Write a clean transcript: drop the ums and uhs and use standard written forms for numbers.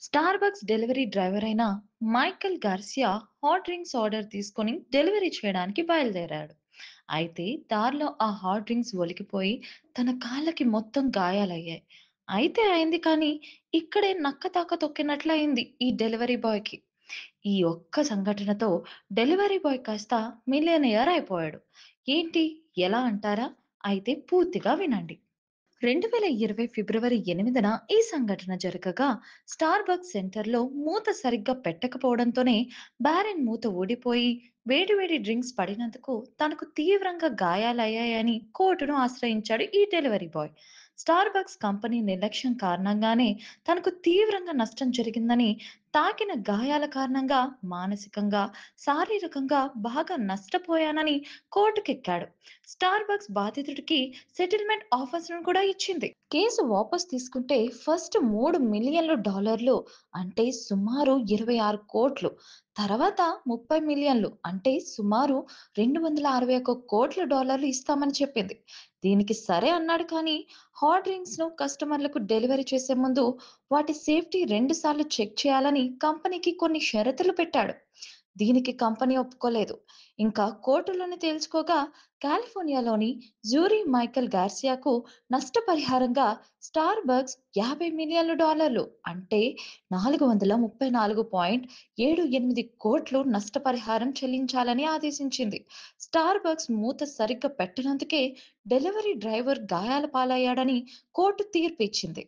Starbucks delivery driver అయిన Michael Garcia hot drinks order తీసుకొని delivery చేయడానికి బయలుదేరాడు. అయితే దారిలో ఆ హాట్ డ్రింక్స్ ఒలికిపోయి తన కాళ్ళకి మొత్తం గాయాలయ్యాయి. అయితే అయింది కానీ ఇక్కడే నక్క తాక తొక్కినట్లయింది ఈ డెలివరీ బాయ్కి. ఈ ఒక్క సంఘటనతో డెలివరీ బాయ్ కాస్త మిలియనియర్ అయిపోయాడు. ఏంటి, ఎలా అంటారా? అయితే పూర్తిగా వినండి. 2020 ఫిబ్రవరి 8న ఈ సంఘటన జరగగా స్టార్బక్స్ సెంటర్లో మూత సరిగ్గా పెట్టకపోవడంతోనే బ్యారెన్ మూత ఊడిపోయి వేడివేడి డ్రింక్స్ పడినందుకు తనకు తీవ్రంగా గాయాలయ్యాయని కోర్టును ఆశ్రయించాడు ఈ డెలివరీ బాయ్. స్టార్బక్స్ కంపెనీ నిర్లక్ష్యం కారణంగానే తనకు తీవ్రంగా నష్టం జరిగిందని, తాకిన గాయాల కారణంగా మానసికంగా, శారీరకంగా బాగా నష్టపోయానని కోర్టుకెక్కాడు. స్టార్బక్స్ బాధితుడికి సెటిల్మెంట్ ఆఫర్స్‌ను కూడా ఇచ్చింది. కేసు వాపస్ తీసుకుంటే ఫస్ట్ $3,000,000 అంటే సుమారు 26,00,00,000. తర్వాత 30,000,000 అంటే సుమారు $261,00,00,000 ఇస్తామని చెప్పింది. దీనికి సరే అన్నాడు కానీ హాట్ డ్రింక్స్‌ను కస్టమర్లకు డెలివరీ చేసే ముందు వాటి సేఫ్టీ 2 సార్లు చెక్ చేయాలని కంపెనీకి కొన్ని షరతులు పెట్టాడు. దీనికి కంపెనీ ఒప్పుకోలేదు. ఇంకా కోర్టులోని తేల్చుకోగా కాలిఫోర్నియాలోని జ్యూరీ మైకెల్ గార్సియాకు నష్టపరిహారంగా స్టార్బక్స్ $50,000,000 అంటే 434,78,00,00,000 నష్టపరిహారం చెల్లించాలని ఆదేశించింది. స్టార్బక్స్ మూత సరిగ్గా పెట్టనందుకే డెలివరీ డ్రైవర్ గాయాల పాలయ్యాడని కోర్టు తీర్పు ఇచ్చింది.